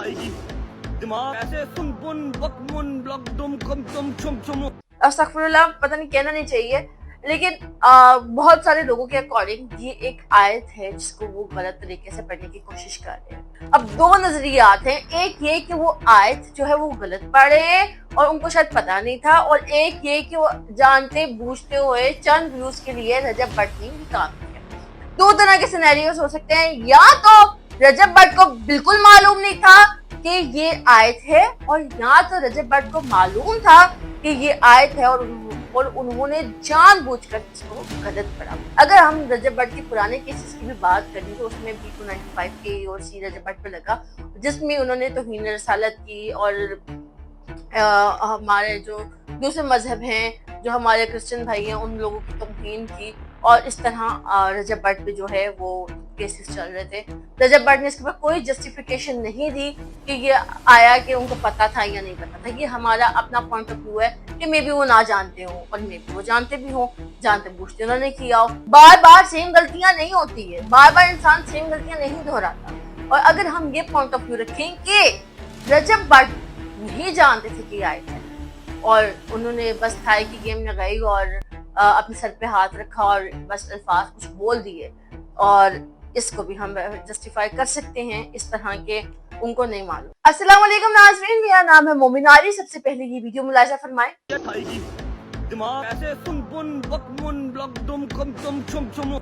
खाएगी दिमाग ऐसे सुन बुन बक मुन ब्लक दुम कम तुम छुम छुम। अस्तगफुरुल्लाह, पता नहीं कहना नहीं चाहिए, लेकिन बहुत सारे लोगों के अकॉर्डिंग ये एक आयत है जिसको वो गलत तरीके से पढ़ने की कोशिश कर रहे हैं। अब दो नजरियात हैं, एक ये कि वो आयत जो है वो गलत पढ़ रहे हैं और उनको शायद पता नहीं था, और एक ये कि वो जानते बूझते हुए चंद व्यूज के लिए रजब भट्ट ने काम किया। दो तरह के सिनेरियोस हो सकते हैं, या तो रजब भट्ट को बिल्कुल मालूम नहीं था कि ये आयत है, और या तो रजब भट्ट को मालूम था कि ये आयत है और उन्होंने जानबूझकर इसको गलत पढ़ा। अगर हम रजब भट्ट के पुराने केसेस की भी बात करें तो उसमें भी 295A और C रजब भट्ट पे लगा, जिसमें उन्होंने तौहीन रसालत की और हमारे जो दूसरे मजहब हैं, जो हमारे क्रिश्चियन भाई हैं, उन लोगों की तौहीन की, और इस तरह रजब भट्ट पे जो है वो केसेस चल रहे थे। रजब भट्ट ने इसके बाद कोई जस्टिफिकेशन नहीं दी कि ये आया कि उनको पता था या नहीं पता था। ये हमारा अपना पॉइंट ऑफ व्यू है कि मे बी वो ना जानते हो और मे बी वो जानते भी हो, जानते बूझते उन्होंने किया हो। बार बार सेम गलतियां नहीं होती है, बार बार इंसान सेम गलतियां नहीं दोहराता। और अगर हम ये पॉइंट ऑफ व्यू रखें कि रजब भट्ट नहीं जानते थे कि आए थे और उन्होंने बस थाई की गेम लगाई और अपने सर पे हाथ रखा और बस अल्फाज कुछ बोल दिए, और इसको भी हम जस्टिफाई कर सकते हैं इस तरह के, उनको नहीं मालूम। अस्सलाम वालेकुम नाज़रीन, मेरा नाम है मोमिनारी। सबसे पहले ये वीडियो मुलाहिजा फरमाएं। खाएगी दिमाग ऐसे सुन बुन बक मुन ब्लक दुम कम तुम छुम छुम।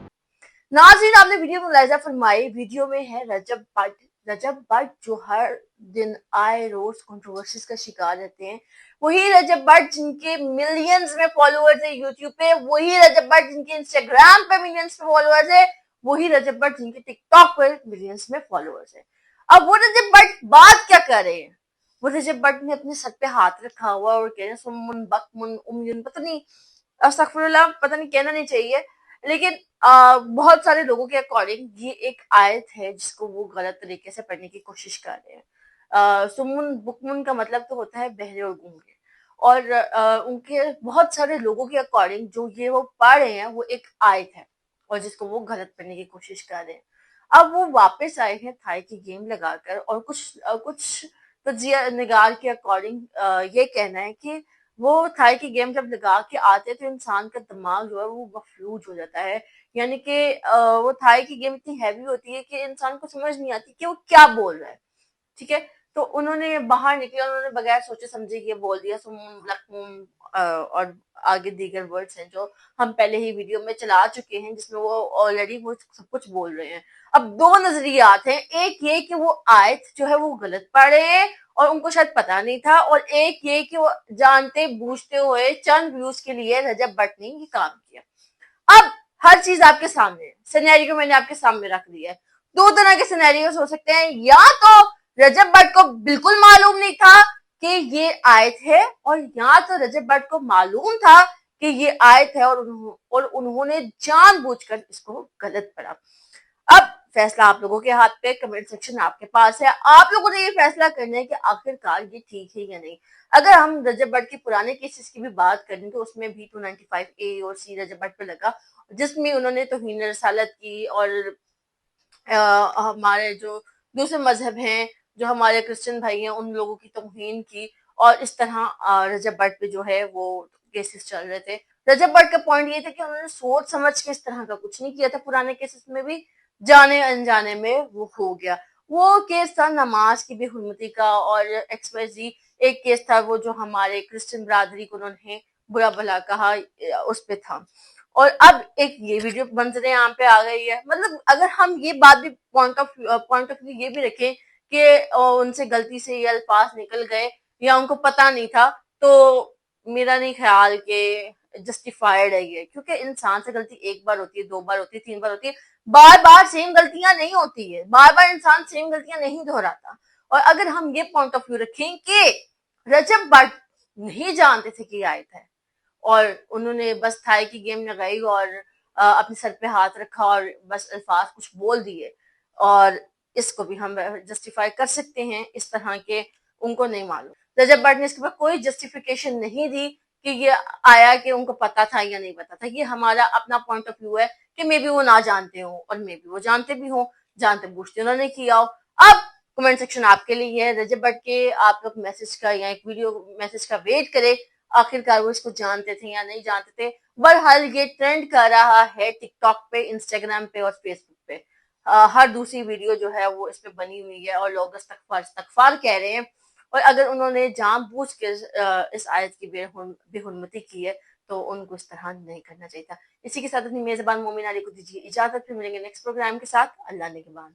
नाज़रीन, आपने वीडियो मुलाहिजा फरमाई। वीडियो में है रजब भट्ट। रजब भट्ट जो हर दिन आए रोज कंट्रोवर्सीज का शिकार रहते हैं, वही रजब भट्ट जिनके मिलियंस में फॉलोअर्स है यूट्यूब पे, वही रजब भट्ट जिनके इंस्टाग्राम पे मिलियंस में फॉलोअर्स है, वही रजब भट्ट जिनके टिकटॉक पर मिलियंस में फॉलोअर्स है। अब वो रजब भट्ट बात क्या कर रहे हैं? वो रजब भट्ट ने अपने सर पे हाथ रखा हुआ और कह रहे हैं सुमुन बकमुन उम्युन, पता नहीं, अस्तगफुरुल्लाह, पता नहीं कहना नहीं चाहिए, लेकिन बहुत सारे लोगों के अकॉर्डिंग ये एक आयत है जिसको वो गलत तरीके से पढ़ने की कोशिश कर रहे हैं। सुमुन बुकमुन का मतलब तो होता है बहरे और गूंगे, और उनके बहुत सारे लोगों के अकॉर्डिंग जो ये वो पढ़ रहे हैं वो एक आयत है और जिसको वो गलत पढ़ने की कोशिश कर रहे हैं। अब वो वापस आए हैं थाई की गेम लगाकर, और कुछ तजिया निगार के अकॉर्डिंग ये कहना है कि वो थाई की गेम जब लगा के आते तो इंसान का दिमाग जो है वो मफलूज हो जाता है, यानी कि वो थाई की गेम इतनी हैवी होती है कि इंसान को समझ नहीं आती कि वो क्या बोल रहा है। ठीक है, तो उन्होंने बाहर निकले, उन्होंने बगैर सोचे समझे ये बोल दिया सुमुन लकमुन, और आगे दीगर वर्ड्स हैं जो हम पहले ही वीडियो में चला चुके हैं, जिसमें वो ऑलरेडी वो सब कुछ बोल रहे हैं। अब दो नजरियात हैं, एक ये कि वो आयत जो है वो गलत पढ़ रहे हैं और उनको शायद पता नहीं था, और एक ये कि वो जानते बूझते हुए चंद व्यूज के लिए रजब भट्ट ने ये काम किया। अब हर चीज आपके सामने है, सिनेरियो मैंने आपके सामने रख दिया है। दो तरह के सिनेरियोस हो सकते हैं, या तो रजब भट्ट को बिल्कुल मालूम नहीं था कि ये आयत है, और या तो रजब भट्ट को मालूम था कि ये आयत है और उन्होंने जानबूझकर इसको गलत पढ़ा। अब फैसला आप लोगों के हाथ पे, कमेंट सेक्शन आपके पास है, आप लोगों ने ये फैसला करना है कि आखिरकार ये ठीक है या नहीं। अगर हम रजब भट्ट के पुराने केसेस की भी बात करें तो उसमें भी 295A और C रजब भट्ट पे लगा, जिसमें उन्होंने तौहीन रसालत की और हमारे जो दूसरे मजहब हैं, जो हमारे क्रिश्चियन भाई हैं, उन लोगों की तौहीन की, और इस तरह रजब भट्ट पे जो है वो केसेस चल रहे थे। रजब भट्ट का पॉइंट ये था कि उन्होंने सोच समझ के इस तरह का कुछ नहीं किया था, पुराने केसेस में भी जाने अनजाने में वो हो गया। वो केस था नमाज की बेहुरमती का, और XYZ एक केस था वो जो हमारे क्रिश्चियन बरादरी को उन्होंने बुरा भला कहा, उस पे था। और अब एक ये वीडियो मंजरे यहाँ पे आ गई है। मतलब अगर हम ये बात भी पॉइंट ऑफ व्यू ये भी रखें कि उनसे गलती से ये अल्फाज निकल गए या उनको पता नहीं था, तो मेरा नहीं ख्याल कि जस्टिफाइड है ये, क्योंकि इंसान से गलती एक बार होती है, दो बार होती है, तीन बार होती है, बार बार सेम गलतियां नहीं होती है, बार बार इंसान सेम गलतियां नहीं दोहराता। और अगर हम ये पॉइंट ऑफ व्यू रखें कि रजब भट्ट नहीं जानते थे कि आयत है और उन्होंने बस थाई की गेम लगाई और अपने सर पे हाथ रखा और बस अल्फाज कुछ बोल दिए, और इसको भी हम जस्टिफाई कर सकते हैं इस तरह के, उनको नहीं मालूम। रजब भट्ट ने इसके बाद कोई जस्टिफिकेशन नहीं दी कि ये आया कि उनको पता था या नहीं पता था। ये हमारा अपना पॉइंट ऑफ व्यू है कि मे बी वो ना जानते हो और मे बी वो जानते भी हो, जानते बूझते उन्होंने किया हो। अब कमेंट सेक्शन आपके लिए है। रजब भट्ट के आप लोग मैसेज का या एक वीडियो मैसेज का वेट करें, आखिरकार वो इसको जानते थे या नहीं जानते थे। बहरहाल ये ट्रेंड कर रहा है टिकटॉक पे, इंस्टाग्राम पे और फेसबुक पे। हर दूसरी वीडियो जो है वो इस पे बनी हुई है और लोग इस्तगफार इस्तगफार कह रहे हैं। और अगर उन्होंने जानबूझ के इस आयत की बेहुरमती की है तो उनको इस तरह नहीं करना चाहिए था। इसी के साथ अपनी मेजबान मोमिन अली को दीजिए इजाजत, फिर मिलेंगे नेक्स्ट प्रोग्राम के साथ। अल्लाह ने के बाद।